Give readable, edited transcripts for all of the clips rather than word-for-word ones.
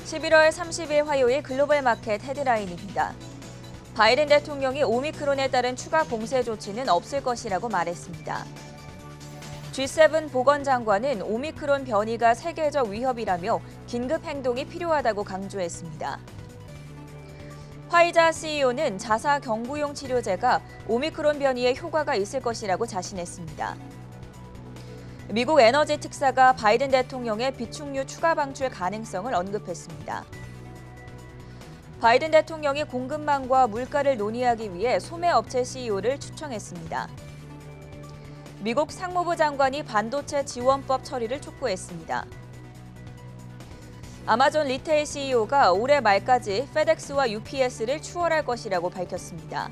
11월 30일 화요일 글로벌 마켓 헤드라인입니다. 바이든 대통령이 오미크론에 따른 추가 봉쇄 조치는 없을 것이라고 말했습니다. G7 보건장관은 오미크론 변이가 세계적 위협이라며 긴급 행동이 필요하다고 강조했습니다. 화이자 CEO는 자사 경부용 치료제가 오미크론 변이에 효과가 있을 것이라고 자신했습니다. 미국 에너지 특사가 바이든 대통령의 비축유 추가 방출 가능성을 언급했습니다. 바이든 대통령이 공급망과 물가를 논의하기 위해 소매업체 CEO를 초청했습니다. 미국 상무부 장관이 반도체 지원법 처리를 촉구했습니다. 아마존 리테일 CEO가 올해 말까지 페덱스와 UPS를 추월할 것이라고 밝혔습니다.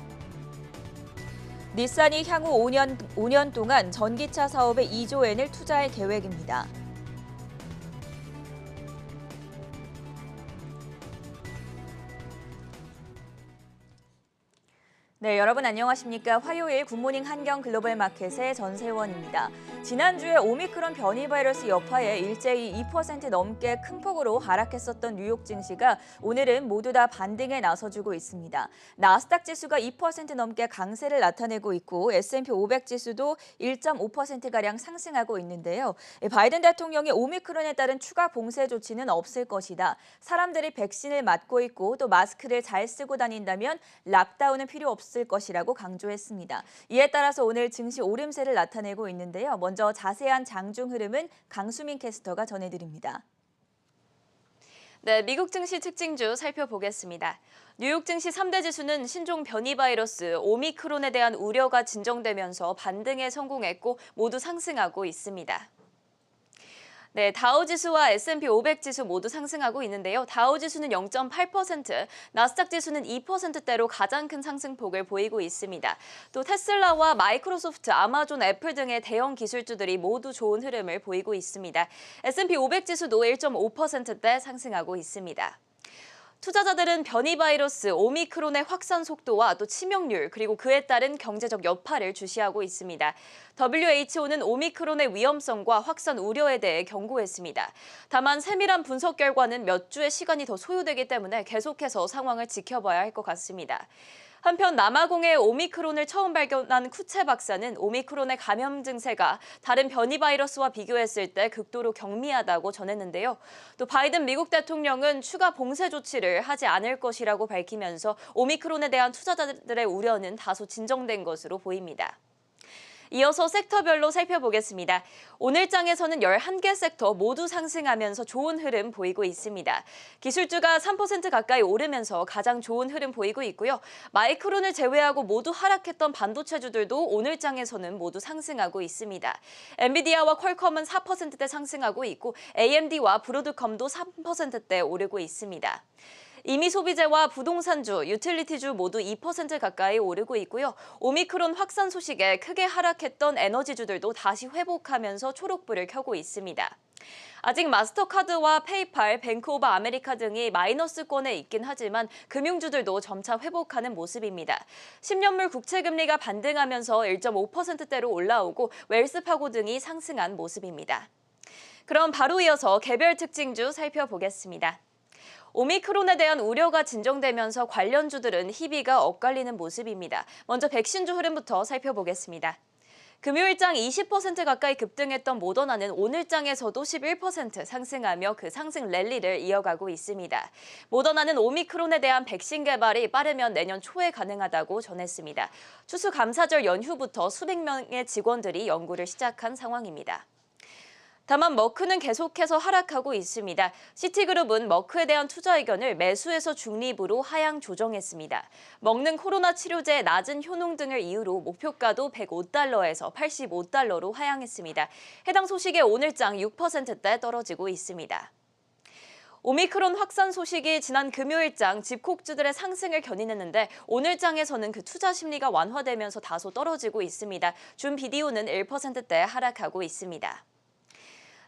닛산이 향후 5년 동안 전기차 사업에 2조 엔을 투자할 계획입니다. 네, 여러분 안녕하십니까? 화요일 굿모닝 한경 글로벌 마켓의 전세원입니다. 지난주에 오미크론 변이 바이러스 여파에 일제히 2% 넘게 큰 폭으로 하락했었던 뉴욕 증시가 오늘은 모두 다 반등에 나서주고 있습니다. 나스닥 지수가 2% 넘게 강세를 나타내고 있고 S&P 500 지수도 1.5%가량 상승하고 있는데요. 바이든 대통령이 오미크론에 따른 추가 봉쇄 조치는 없을 것이다. 사람들이 백신을 맞고 있고 또 마스크를 잘 쓰고 다닌다면 락다운은 필요 없을 것이라고 강조했습니다. 이에 따라서 오늘 증시 오름세를 나타내고 있는데요. 먼저 자세한 장중 흐름은 강수민 캐스터가 전해드립니다. 네, 미국 증시 특징주 살펴보겠습니다. 뉴욕 증시 3대 지수는 신종 변이 바이러스 오미크론에 대한 우려가 진정되면서 반등에 성공했고 모두 상승하고 있습니다. 네, 다우지수와 S&P 500 지수 모두 상승하고 있는데요. 다우지수는 0.8%, 나스닥 지수는 2%대로 가장 큰 상승폭을 보이고 있습니다. 또 테슬라와 마이크로소프트, 아마존, 애플 등의 대형 기술주들이 모두 좋은 흐름을 보이고 있습니다. S&P 500 지수도 1.5%대 상승하고 있습니다. 투자자들은 변이 바이러스 오미크론의 확산 속도와 또 치명률 그리고 그에 따른 경제적 여파를 주시하고 있습니다. WHO는 오미크론의 위험성과 확산 우려에 대해 경고했습니다. 다만 세밀한 분석 결과는 몇 주의 시간이 더 소요되기 때문에 계속해서 상황을 지켜봐야 할 것 같습니다. 한편 남아공의 오미크론을 처음 발견한 쿠체 박사는 오미크론의 감염 증세가 다른 변이 바이러스와 비교했을 때 극도로 경미하다고 전했는데요. 또 바이든 미국 대통령은 추가 봉쇄 조치를 하지 않을 것이라고 밝히면서 오미크론에 대한 투자자들의 우려는 다소 진정된 것으로 보입니다. 이어서 섹터별로 살펴보겠습니다. 오늘 장에서는 11개 섹터 모두 상승하면서 좋은 흐름 보이고 있습니다. 기술주가 3% 가까이 오르면서 가장 좋은 흐름 보이고 있고요. 마이크론을 제외하고 모두 하락했던 반도체주들도 오늘 장에서는 모두 상승하고 있습니다. 엔비디아와 퀄컴은 4%대 상승하고 있고 AMD와 브로드컴도 3%대 오르고 있습니다. 이미 소비재와 부동산주, 유틸리티주 모두 2% 가까이 오르고 있고요. 오미크론 확산 소식에 크게 하락했던 에너지주들도 다시 회복하면서 초록불을 켜고 있습니다. 아직 마스터카드와 페이팔, 뱅크 오브 아메리카 등이 마이너스권에 있긴 하지만 금융주들도 점차 회복하는 모습입니다. 10년물 국채금리가 반등하면서 1.5%대로 올라오고 웰스파고 등이 상승한 모습입니다. 그럼 바로 이어서 개별 특징주 살펴보겠습니다. 오미크론에 대한 우려가 진정되면서 관련주들은 희비가 엇갈리는 모습입니다. 먼저 백신주 흐름부터 살펴보겠습니다. 금요일장 20% 가까이 급등했던 모더나는 오늘장에서도 11% 상승하며 그 상승 랠리를 이어가고 있습니다. 모더나는 오미크론에 대한 백신 개발이 빠르면 내년 초에 가능하다고 전했습니다. 추수감사절 연휴부터 수백 명의 직원들이 연구를 시작한 상황입니다. 다만 머크는 계속해서 하락하고 있습니다. 시티그룹은 머크에 대한 투자 의견을 매수에서 중립으로 하향 조정했습니다. 먹는 코로나 치료제의 낮은 효능 등을 이유로 목표가도 105달러에서 85달러로 하향했습니다. 해당 소식에 오늘장 6%대 떨어지고 있습니다. 오미크론 확산 소식이 지난 금요일장 집콕주들의 상승을 견인했는데 오늘장에서는 그 투자 심리가 완화되면서 다소 떨어지고 있습니다. 준 비디오는 1%대 하락하고 있습니다.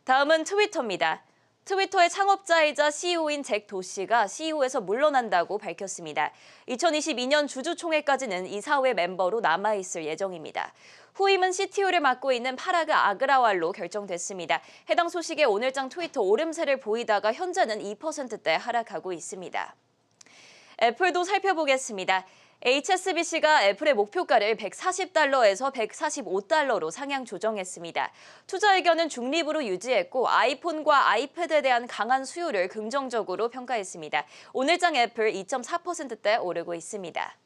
다음은 트위터입니다. 트위터의 창업자이자 CEO인 잭 도시가 CEO에서 물러난다고 밝혔습니다. 2022년 주주총회까지는 이사회 멤버로 남아있을 예정입니다. 후임은 CTO를 맡고 있는 파라그 아그라왈로 결정됐습니다. 해당 소식에 오늘장 트위터 오름세를 보이다가 현재는 2%대 하락하고 있습니다. 애플도 살펴보겠습니다. HSBC가 애플의 목표가를 140달러에서 145달러로 상향 조정했습니다. 투자 의견은 중립으로 유지했고 아이폰과 아이패드에 대한 강한 수요를 긍정적으로 평가했습니다. 오늘장 애플 2.4%대 오르고 있습니다.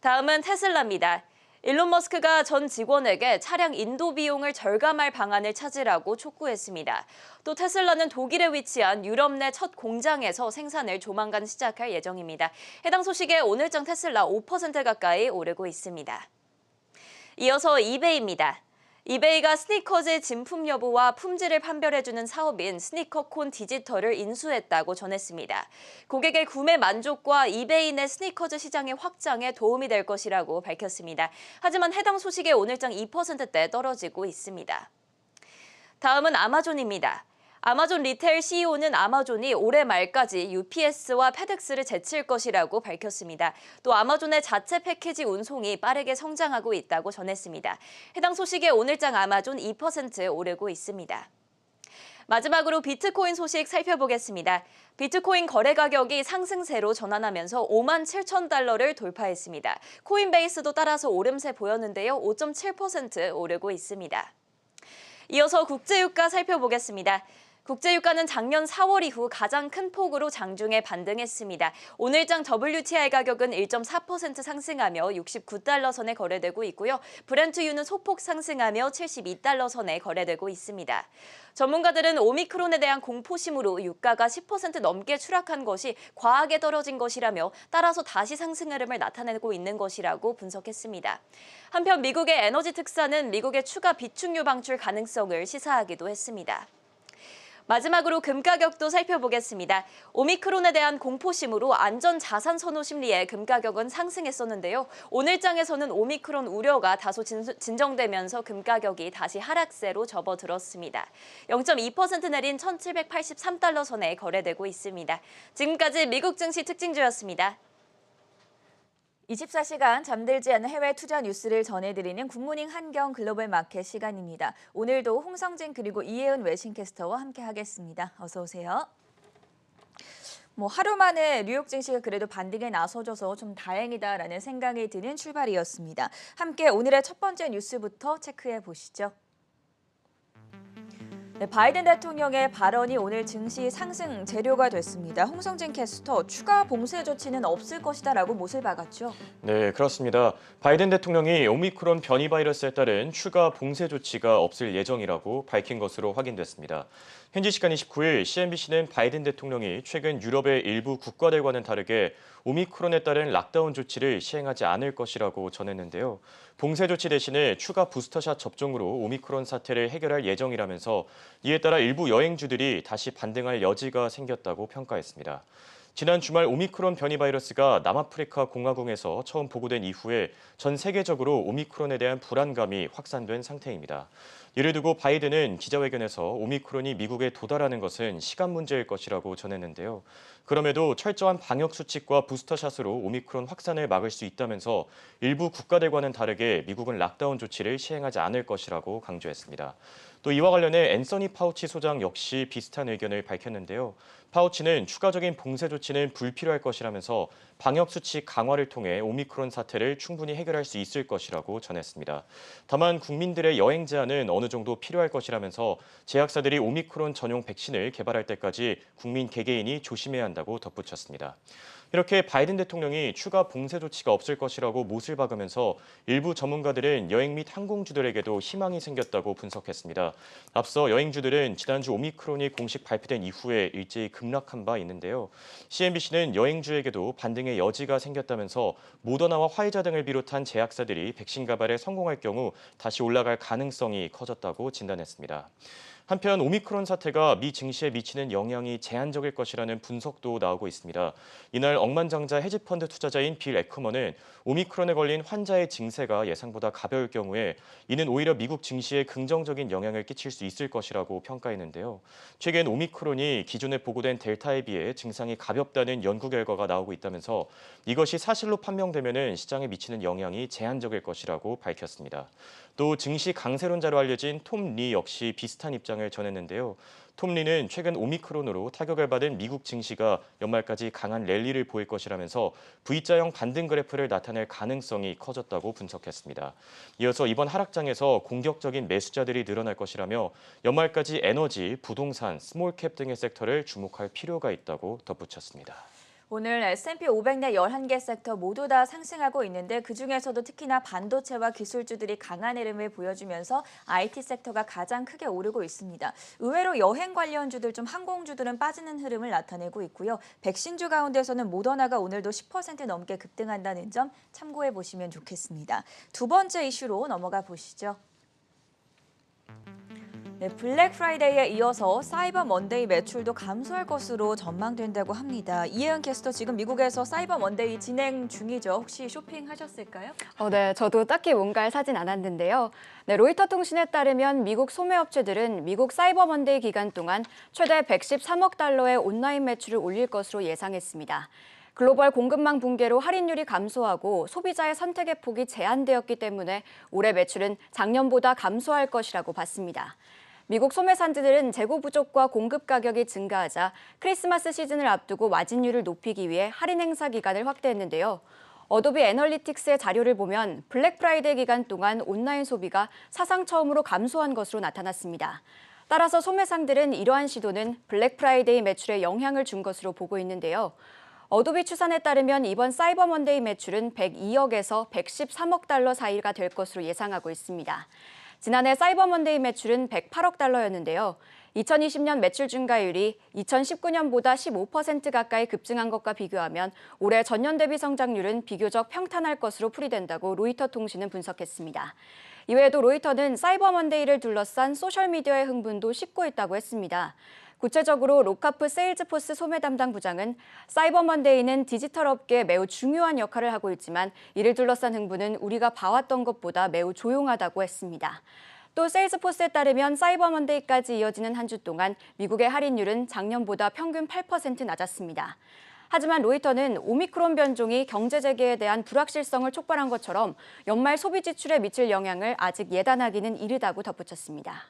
다음은 테슬라입니다. 일론 머스크가 전 직원에게 차량 인도 비용을 절감할 방안을 찾으라고 촉구했습니다. 또 테슬라는 독일에 위치한 유럽 내 첫 공장에서 생산을 조만간 시작할 예정입니다. 해당 소식에 오늘장 테슬라 5% 가까이 오르고 있습니다. 이어서 이베이입니다. 이베이가 스니커즈의 진품 여부와 품질을 판별해주는 사업인 스니커콘 디지털을 인수했다고 전했습니다. 고객의 구매 만족과 이베이 내 스니커즈 시장의 확장에 도움이 될 것이라고 밝혔습니다. 하지만 해당 소식에 오늘장 2%대 떨어지고 있습니다. 다음은 아마존입니다. 아마존 리테일 CEO는 아마존이 올해 말까지 UPS와 페덱스를 제칠 것이라고 밝혔습니다. 또 아마존의 자체 패키지 운송이 빠르게 성장하고 있다고 전했습니다. 해당 소식에 오늘장 아마존 2% 오르고 있습니다. 마지막으로 비트코인 소식 살펴보겠습니다. 비트코인 거래 가격이 상승세로 전환하면서 57,000달러를 돌파했습니다. 코인베이스도 따라서 오름세 보였는데요. 5.7% 오르고 있습니다. 이어서 국제유가 살펴보겠습니다. 국제유가는 작년 4월 이후 가장 큰 폭으로 장중에 반등했습니다. 오늘장 WTI 가격은 1.4% 상승하며 69달러 선에 거래되고 있고요. 브렌트유는 소폭 상승하며 72달러 선에 거래되고 있습니다. 전문가들은 오미크론에 대한 공포심으로 유가가 10% 넘게 추락한 것이 과하게 떨어진 것이라며 따라서 다시 상승 흐름을 나타내고 있는 것이라고 분석했습니다. 한편 미국의 에너지 특사는 미국의 추가 비축유 방출 가능성을 시사하기도 했습니다. 마지막으로 금 가격도 살펴보겠습니다. 오미크론에 대한 공포심으로 안전 자산 선호 심리에 금 가격은 상승했었는데요. 오늘장에서는 오미크론 우려가 다소 진정되면서 금 가격이 다시 하락세로 접어들었습니다. 0.2% 내린 1,783달러 선에 거래되고 있습니다. 지금까지 미국 증시 특징주였습니다. 24시간 잠들지 않는 해외 투자 뉴스를 전해드리는 굿모닝 한경 글로벌 마켓 시간입니다. 오늘도 홍성진 그리고 이혜은 외신캐스터와 함께하겠습니다. 어서 오세요. 하루 만에 뉴욕 증시가 그래도 반등에 나서줘서 좀 다행이다라는 생각이 드는 출발이었습니다. 함께 오늘의 첫 번째 뉴스부터 체크해 보시죠. 네, 바이든 대통령의 발언이 오늘 증시 상승 재료가 됐습니다. 홍성진 캐스터, 추가 봉쇄 조치는 없을 것이다라고 못을 박았죠. 네, 그렇습니다. 바이든 대통령이 오미크론 변이 바이러스에 따른 추가 봉쇄 조치가 없을 예정이라고 밝힌 것으로 확인됐습니다. 현지 시간 29일 CNBC는 바이든 대통령이 최근 유럽의 일부 국가들과는 다르게 오미크론에 따른 락다운 조치를 시행하지 않을 것이라고 전했는데요. 봉쇄 조치 대신에 추가 부스터샷 접종으로 오미크론 사태를 해결할 예정이라면서 이에 따라 일부 여행주들이 다시 반등할 여지가 생겼다고 평가했습니다. 지난 주말 오미크론 변이 바이러스가 남아프리카 공화국에서 처음 보고된 이후에 전 세계적으로 오미크론에 대한 불안감이 확산된 상태입니다. 이를 두고 바이든은 기자회견에서 오미크론이 미국에 도달하는 것은 시간 문제일 것이라고 전했는데요. 그럼에도 철저한 방역 수칙과 부스터샷으로 오미크론 확산을 막을 수 있다면서 일부 국가들과는 다르게 미국은 락다운 조치를 시행하지 않을 것이라고 강조했습니다. 또 이와 관련해 앤서니 파우치 소장 역시 비슷한 의견을 밝혔는데요. 파우치는 추가적인 봉쇄 조치는 불필요할 것이라면서 방역 수칙 강화를 통해 오미크론 사태를 충분히 해결할 수 있을 것이라고 전했습니다. 다만 국민들의 여행 제한은 어느 정도 필요할 것이라면서 제약사들이 오미크론 전용 백신을 개발할 때까지 국민 개개인이 조심해야 한다고 덧붙였습니다. 이렇게 바이든 대통령이 추가 봉쇄 조치가 없을 것이라고 못을 박으면서 일부 전문가들은 여행 및 항공주들에게도 희망이 생겼다고 분석했습니다. 앞서 여행주들은 지난주 오미크론이 공식 발표된 이후에 일제히 급락한 바 있는데요. CNBC는 여행주에게도 반등의 여지가 생겼다면서 모더나와 화이자 등을 비롯한 제약사들이 백신 개발에 성공할 경우 다시 올라갈 가능성이 커졌다고 진단했습니다. 한편 오미크론 사태가 미 증시에 미치는 영향이 제한적일 것이라는 분석도 나오고 있습니다. 이날 억만장자 헤지펀드 투자자인 빌 애커먼은 오미크론에 걸린 환자의 증세가 예상보다 가벼울 경우에 이는 오히려 미국 증시에 긍정적인 영향을 끼칠 수 있을 것이라고 평가했는데요. 최근 오미크론이 기존에 보고된 델타에 비해 증상이 가볍다는 연구 결과가 나오고 있다면서 이것이 사실로 판명되면 시장에 미치는 영향이 제한적일 것이라고 밝혔습니다. 또 증시 강세론자로 알려진 톰 리 역시 비슷한 입장을 전했는데요. 톰 리는 최근 오미크론으로 타격을 받은 미국 증시가 연말까지 강한 랠리를 보일 것이라면서 V자형 반등 그래프를 나타낼 가능성이 커졌다고 분석했습니다. 이어서 이번 하락장에서 공격적인 매수자들이 늘어날 것이라며 연말까지 에너지, 부동산, 스몰캡 등의 섹터를 주목할 필요가 있다고 덧붙였습니다. 오늘 S&P 500 내 11개 섹터 모두 다 상승하고 있는데 그중에서도 특히나 반도체와 기술주들이 강한 흐름을 보여주면서 IT 섹터가 가장 크게 오르고 있습니다. 의외로 여행 관련주들 좀 항공주들은 빠지는 흐름을 나타내고 있고요. 백신주 가운데서는 모더나가 오늘도 10% 넘게 급등한다는 점 참고해 보시면 좋겠습니다. 두 번째 이슈로 넘어가 보시죠. 네, 블랙 프라이데이에 이어서 사이버 먼데이 매출도 감소할 것으로 전망된다고 합니다. 이혜은 캐스터 지금 미국에서 사이버 먼데이 진행 중이죠. 혹시 쇼핑하셨을까요? 네, 저도 딱히 뭔가를 사진 않았는데요. 네, 로이터 통신에 따르면 미국 소매업체들은 미국 사이버 먼데이 기간 동안 최대 113억 달러의 온라인 매출을 올릴 것으로 예상했습니다. 글로벌 공급망 붕괴로 할인율이 감소하고 소비자의 선택의 폭이 제한되었기 때문에 올해 매출은 작년보다 감소할 것이라고 봤습니다. 미국 소매산지들은 재고 부족과 공급 가격이 증가하자 크리스마스 시즌을 앞두고 마진율을 높이기 위해 할인 행사 기간을 확대했는데요. 어도비 애널리틱스의 자료를 보면 블랙 프라이데이 기간 동안 온라인 소비가 사상 처음으로 감소한 것으로 나타났습니다. 따라서 소매상들은 이러한 시도는 블랙 프라이데이 매출에 영향을 준 것으로 보고 있는데요. 어도비 추산에 따르면 이번 사이버 먼데이 매출은 102억에서 113억 달러 사이가 될 것으로 예상하고 있습니다. 지난해 사이버 먼데이 매출은 108억 달러였는데요. 2020년 매출 증가율이 2019년보다 15% 가까이 급증한 것과 비교하면 올해 전년 대비 성장률은 비교적 평탄할 것으로 풀이된다고 로이터 통신은 분석했습니다. 이외에도 로이터는 사이버 먼데이를 둘러싼 소셜미디어의 흥분도 식고 있다고 했습니다. 구체적으로 로카프 세일즈포스 소매 담당 부장은 사이버 먼데이는 디지털 업계에 매우 중요한 역할을 하고 있지만 이를 둘러싼 흥분은 우리가 봐왔던 것보다 매우 조용하다고 했습니다. 또 세일즈포스에 따르면 사이버 먼데이까지 이어지는 한 주 동안 미국의 할인율은 작년보다 평균 8% 낮았습니다. 하지만 로이터는 오미크론 변종이 경제 재개에 대한 불확실성을 촉발한 것처럼 연말 소비 지출에 미칠 영향을 아직 예단하기는 이르다고 덧붙였습니다.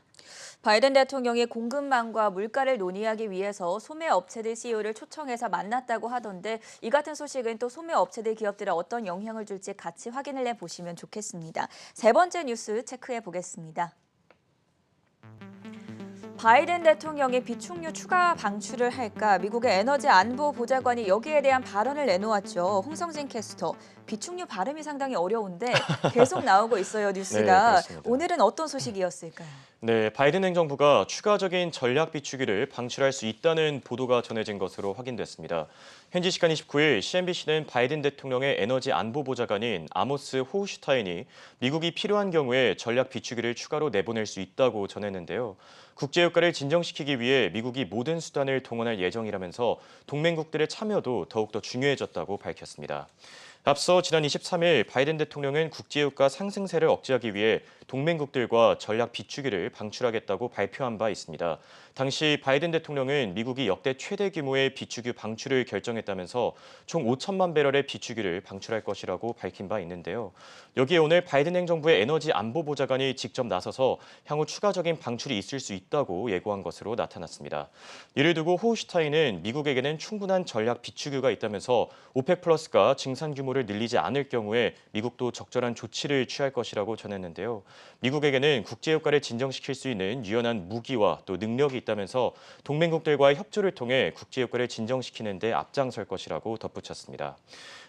바이든 대통령이 공급망과 물가를 논의하기 위해서 소매업체들 CEO를 초청해서 만났다고 하던데 이 같은 소식은 또 소매업체들 기업들에 어떤 영향을 줄지 같이 확인을 해보시면 좋겠습니다. 세 번째 뉴스 체크해 보겠습니다. 바이든 대통령이 비축유 추가 방출을 할까 미국의 에너지 안보 보좌관이 여기에 대한 발언을 내놓았죠. 홍성진 캐스터, 비축유 발음이 상당히 어려운데 계속 나오고 있어요, 뉴스가. 네, 오늘은 어떤 소식이었을까요? 네, 바이든 행정부가 추가적인 전략 비축유를 방출할 수 있다는 보도가 전해진 것으로 확인됐습니다. 현지 시간 29일 CNBC는 바이든 대통령의 에너지 안보 보좌관인 아모스 호우슈타인이 미국이 필요한 경우에 전략 비축유를 추가로 내보낼 수 있다고 전했는데요. 국제유가를 진정시키기 위해 미국이 모든 수단을 동원할 예정이라면서 동맹국들의 참여도 더욱더 중요해졌다고 밝혔습니다. 앞서 지난 23일 바이든 대통령은 국제유가 상승세를 억제하기 위해 동맹국들과 전략 비축유를 방출하겠다고 발표한 바 있습니다. 당시 바이든 대통령은 미국이 역대 최대 규모의 비축유 방출을 결정했다면서 총 5천만 배럴의 비축유를 방출할 것이라고 밝힌 바 있는데요. 여기에 오늘 바이든 행정부의 에너지 안보 보좌관이 직접 나서서 향후 추가적인 방출이 있을 수 있다고 예고한 것으로 나타났습니다. 이를 두고 호우슈타인은 미국에게는 충분한 전략 비축유가 있다면서 오펙 플러스가 증산 규모를 늘리지 않을 경우에 미국도 적절한 조치를 취할 것이라고 전했는데요. 미국에게는 국제유가를 진정시킬 수 있는 유연한 무기와 또 능력이 있다면서 동맹국들과의 협조를 통해 국제유가를 진정시키는 데 앞장설 것이라고 덧붙였습니다.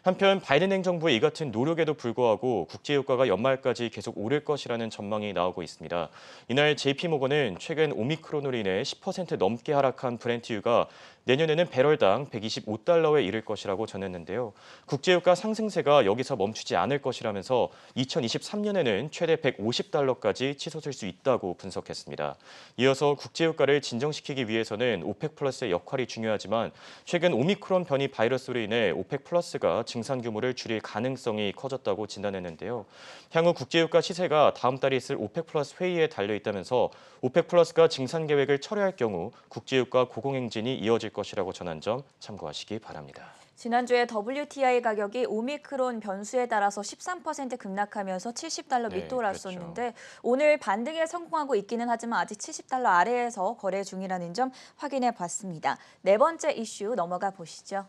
한편 바이든 행정부의 이 같은 노력에도 불구하고 국제유가가 연말까지 계속 오를 것이라는 전망이 나오고 있습니다. 이날 JP모건은 최근 오미크론으로 인해 10% 넘게 하락한 브렌트유가 내년에는 배럴당 125달러에 이를 것이라고 전했는데요. 국제유가 상승세가 여기서 멈추지 않을 것이라면서 2023년에는 최대 150달러까지 치솟을 수 있다고 분석했습니다. 이어서 국제유가를 진정시키기 위해서는 오펙 플러스의 역할이 중요하지만 최근 오미크론 변이 바이러스로 인해 오펙 플러스가 증산 규모를 줄일 가능성이 커졌다고 진단했는데요. 향후 국제유가 시세가 다음 달에 있을 오펙 플러스 회의에 달려 있다면서 오펙 플러스가 증산 계획을 철회할 경우 국제유가 고공행진이 이어질 것이라고 전한 점 참고하시기 바랍니다. 지난주에 WTI 가격이 오미크론 변수에 따라서 13% 급락하면서 70달러 네, 밑돌았었는데 그렇죠. 오늘 반등에 성공하고 있기는 하지만 아직 70달러 아래에서 거래 중이라는 점 확인해 봤습니다. 네 번째 이슈 넘어가 보시죠.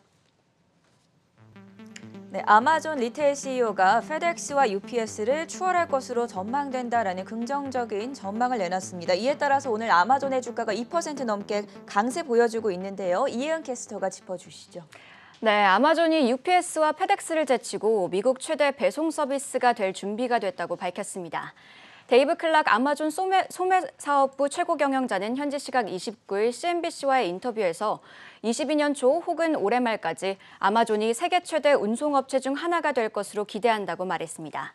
네, 아마존 리테일 CEO가 페덱스와 UPS를 추월할 것으로 전망된다라는 긍정적인 전망을 내놨습니다. 이에 따라서 오늘 아마존의 주가가 2% 넘게 강세 보여주고 있는데요. 이혜은 캐스터가 짚어주시죠. 네, 아마존이 UPS와 페덱스를 제치고 미국 최대 배송 서비스가 될 준비가 됐다고 밝혔습니다. 데이브 클락 아마존 소매사업부 최고 경영자는 현지 시각 29일 CNBC와의 인터뷰에서 22년 초 혹은 올해 말까지 아마존이 세계 최대 운송업체 중 하나가 될 것으로 기대한다고 말했습니다.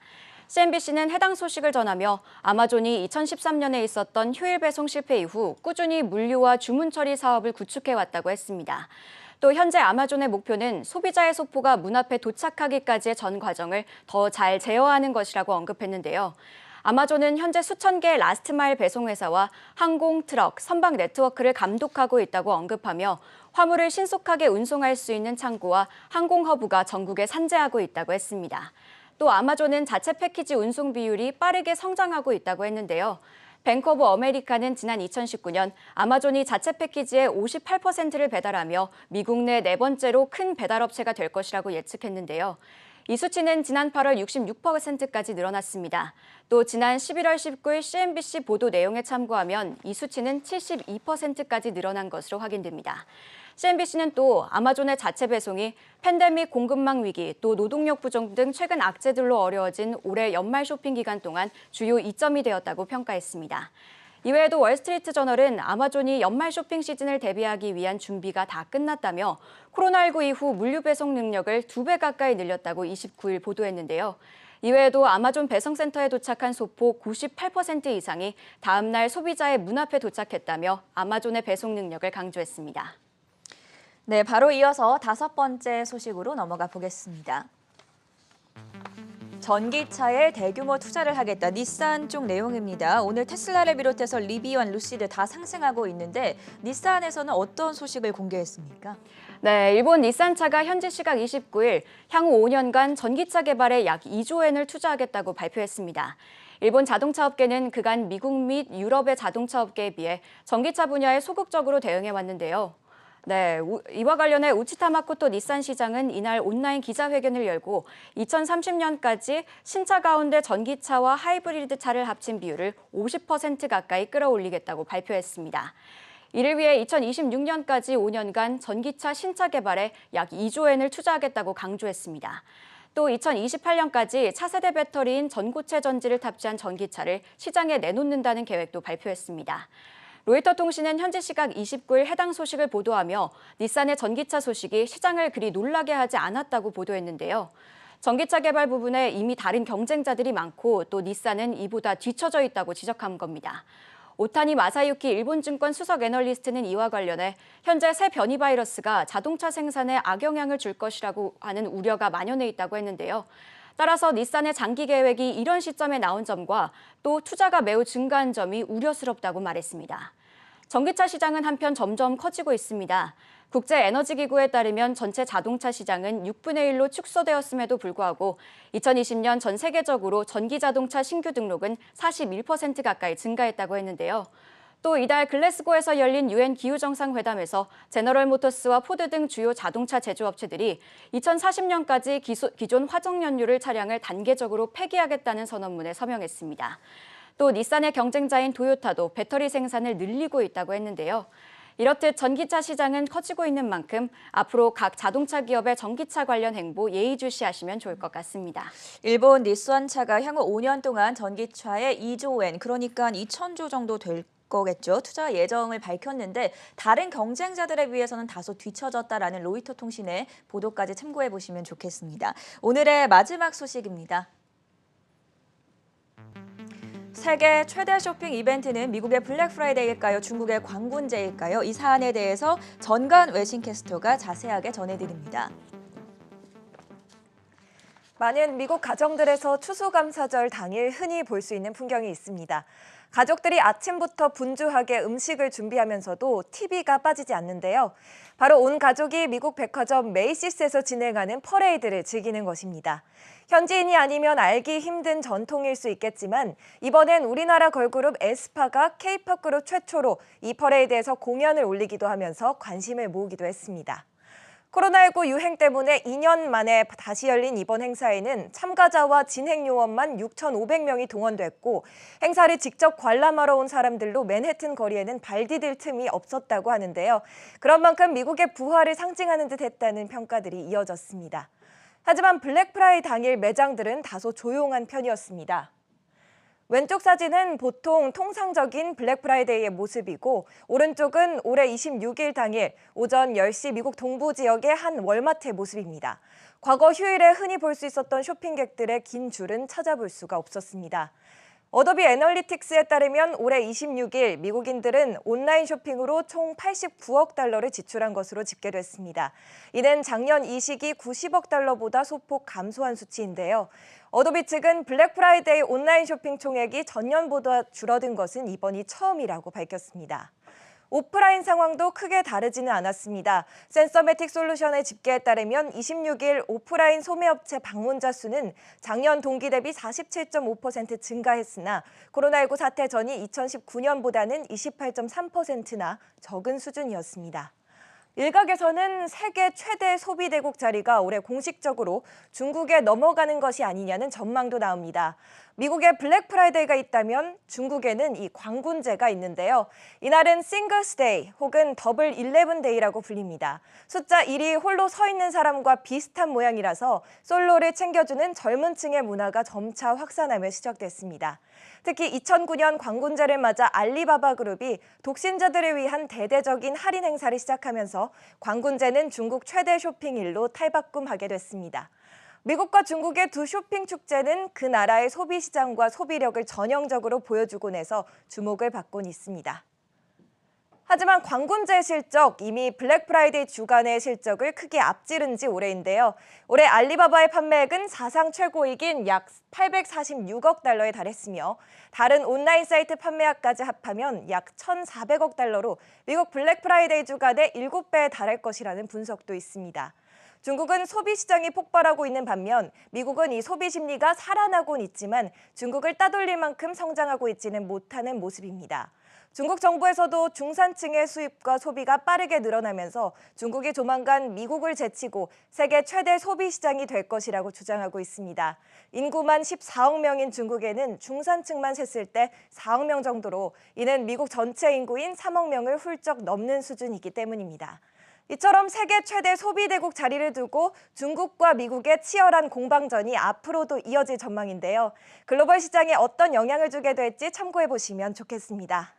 CNBC는 해당 소식을 전하며 아마존이 2013년에 있었던 휴일 배송 실패 이후 꾸준히 물류와 주문 처리 사업을 구축해왔다고 했습니다. 또 현재 아마존의 목표는 소비자의 소포가 문 앞에 도착하기까지의 전 과정을 더 잘 제어하는 것이라고 언급했는데요. 아마존은 현재 수천 개의 라스트마일 배송 회사와 항공, 트럭, 선박 네트워크를 감독하고 있다고 언급하며 화물을 신속하게 운송할 수 있는 창고와 항공 허브가 전국에 산재하고 있다고 했습니다. 또 아마존은 자체 패키지 운송 비율이 빠르게 성장하고 있다고 했는데요. 뱅크 오브 아메리카는 지난 2019년 아마존이 자체 패키지의 58%를 배달하며 미국 내 네 번째로 큰 배달업체가 될 것이라고 예측했는데요. 이 수치는 지난 8월 66%까지 늘어났습니다. 또 지난 11월 19일 CNBC 보도 내용에 참고하면 이 수치는 72%까지 늘어난 것으로 확인됩니다. CNBC는 또 아마존의 자체 배송이 팬데믹 공급망 위기, 또 노동력 부족 등 최근 악재들로 어려워진 올해 연말 쇼핑 기간 동안 주요 이점이 되었다고 평가했습니다. 이외에도 월스트리트 저널은 아마존이 연말 쇼핑 시즌을 대비하기 위한 준비가 다 끝났다며 코로나19 이후 물류 배송 능력을 2배 가까이 늘렸다고 29일 보도했는데요. 이외에도 아마존 배송센터에 도착한 소포 98% 이상이 다음 날 소비자의 문 앞에 도착했다며 아마존의 배송 능력을 강조했습니다. 네, 바로 이어서 다섯 번째 소식으로 넘어가 보겠습니다. 전기차에 대규모 투자를 하겠다. 닛산 쪽 내용입니다. 오늘 테슬라를 비롯해서 리비안, 루시드 다 상승하고 있는데 닛산에서는 어떤 소식을 공개했습니까? 네, 일본 닛산차가 현지 시각 29일 향후 5년간 전기차 개발에 약 2조 엔을 투자하겠다고 발표했습니다. 일본 자동차 업계는 그간 미국 및 유럽의 자동차 업계에 비해 전기차 분야에 소극적으로 대응해 왔는데요. 네, 이와 관련해 우치타 마코토 닛산 시장은 이날 온라인 기자회견을 열고 2030년까지 신차 가운데 전기차와 하이브리드 차를 합친 비율을 50% 가까이 끌어올리겠다고 발표했습니다. 이를 위해 2026년까지 5년간 전기차 신차 개발에 약 2조 엔을 투자하겠다고 강조했습니다. 또 2028년까지 차세대 배터리인 전고체 전지를 탑재한 전기차를 시장에 내놓는다는 계획도 발표했습니다. 로이터 통신은 현지 시각 29일 해당 소식을 보도하며 닛산의 전기차 소식이 시장을 그리 놀라게 하지 않았다고 보도했는데요. 전기차 개발 부분에 이미 다른 경쟁자들이 많고 또 닛산은 이보다 뒤처져 있다고 지적한 겁니다. 오타니 마사유키 일본증권 수석 애널리스트는 이와 관련해 현재 새 변이 바이러스가 자동차 생산에 악영향을 줄 것이라고 하는 우려가 만연해 있다고 했는데요. 따라서 닛산의 장기 계획이 이런 시점에 나온 점과 또 투자가 매우 증가한 점이 우려스럽다고 말했습니다. 전기차 시장은 한편 점점 커지고 있습니다. 국제에너지기구에 따르면 전체 자동차 시장은 6분의 1로 축소되었음에도 불구하고 2020년 전 세계적으로 전기자동차 신규 등록은 41% 가까이 증가했다고 했는데요. 또 이달 글래스고에서 열린 UN 기후정상회담에서 제너럴 모터스와 포드 등 주요 자동차 제조업체들이 2040년까지 기존 화석연료를 차량을 단계적으로 폐기하겠다는 선언문에 서명했습니다. 또 닛산의 경쟁자인 도요타도 배터리 생산을 늘리고 있다고 했는데요. 이렇듯 전기차 시장은 커지고 있는 만큼 앞으로 각 자동차 기업의 전기차 관련 행보 예의주시하시면 좋을 것 같습니다. 일본 닛산차가 향후 5년 동안 전기차에 2조 엔, 그러니까 2,000조 정도 될 거겠죠. 투자 예정을 밝혔는데 다른 경쟁자들에 비해서는 다소 뒤처졌다라는 로이터 통신의 보도까지 참고해 보시면 좋겠습니다. 오늘의 마지막 소식입니다. 세계 최대 쇼핑 이벤트는 미국의 블랙 프라이데이일까요? 중국의 광군제일까요? 이 사안에 대해서 전간 외신캐스터가 자세하게 전해드립니다. 많은 미국 가정들에서 추수감사절 당일 흔히 볼 수 있는 풍경이 있습니다. 가족들이 아침부터 분주하게 음식을 준비하면서도 TV가 빠지지 않는데요. 바로 온 가족이 미국 백화점 메이시스에서 진행하는 퍼레이드를 즐기는 것입니다. 현지인이 아니면 알기 힘든 전통일 수 있겠지만 이번엔 우리나라 걸그룹 에스파가 K-팝 그룹 최초로 이 퍼레이드에서 공연을 올리기도 하면서 관심을 모으기도 했습니다. 코로나19 유행 때문에 2년 만에 다시 열린 이번 행사에는 참가자와 진행 요원만 6,500명이 동원됐고 행사를 직접 관람하러 온 사람들로 맨해튼 거리에는 발 디딜 틈이 없었다고 하는데요. 그런 만큼 미국의 부활을 상징하는 듯 했다는 평가들이 이어졌습니다. 하지만 블랙 프라이데이 당일 매장들은 다소 조용한 편이었습니다. 왼쪽 사진은 보통 통상적인 블랙 프라이데이의 모습이고 오른쪽은 올해 26일 당일 오전 10시 미국 동부 지역의 한 월마트의 모습입니다. 과거 휴일에 흔히 볼 수 있었던 쇼핑객들의 긴 줄은 찾아볼 수가 없었습니다. 어도비 애널리틱스에 따르면 올해 26일 미국인들은 온라인 쇼핑으로 총 89억 달러를 지출한 것으로 집계됐습니다. 이는 작년 이 시기 90억 달러보다 소폭 감소한 수치인데요. 어도비 측은 블랙 프라이데이 온라인 쇼핑 총액이 전년보다 줄어든 것은 이번이 처음이라고 밝혔습니다. 오프라인 상황도 크게 다르지는 않았습니다. 센서매틱 솔루션의 집계에 따르면 26일 오프라인 소매업체 방문자 수는 작년 동기 대비 47.5% 증가했으나 코로나19 사태 전이 2019년보다는 28.3%나 적은 수준이었습니다. 일각에서는 세계 최대 소비 대국 자리가 올해 공식적으로 중국에 넘어가는 것이 아니냐는 전망도 나옵니다. 미국에 블랙 프라이데이가 있다면 중국에는 이 광군제가 있는데요. 이날은 싱글스 데이 혹은 더블 11데이라고 불립니다. 숫자 1이 홀로 서 있는 사람과 비슷한 모양이라서 솔로를 챙겨주는 젊은 층의 문화가 점차 확산하며 시작됐습니다. 특히 2009년 광군제를 맞아 알리바바 그룹이 독신자들을 위한 대대적인 할인 행사를 시작하면서 광군제는 중국 최대 쇼핑일로 탈바꿈하게 됐습니다. 미국과 중국의 두 쇼핑 축제는 그 나라의 소비 시장과 소비력을 전형적으로 보여주곤 해서 주목을 받곤 있습니다. 하지만 광군제의 실적, 이미 블랙 프라이데이 주간의 실적을 크게 앞지른 지 오래인데요. 올해 알리바바의 판매액은 사상 최고액인 약 846억 달러에 달했으며 다른 온라인 사이트 판매액까지 합하면 약 1,400억 달러로 미국 블랙 프라이데이 주간의 7배에 달할 것이라는 분석도 있습니다. 중국은 소비 시장이 폭발하고 있는 반면 미국은 이 소비 심리가 살아나곤 있지만 중국을 따돌릴 만큼 성장하고 있지는 못하는 모습입니다. 중국 정부에서도 중산층의 수입과 소비가 빠르게 늘어나면서 중국이 조만간 미국을 제치고 세계 최대 소비 시장이 될 것이라고 주장하고 있습니다. 인구만 14억 명인 중국에는 중산층만 셌을 때 4억 명 정도로 이는 미국 전체 인구인 3억 명을 훌쩍 넘는 수준이기 때문입니다. 이처럼 세계 최대 소비 대국 자리를 두고 중국과 미국의 치열한 공방전이 앞으로도 이어질 전망인데요. 글로벌 시장에 어떤 영향을 주게 될지 참고해 보시면 좋겠습니다.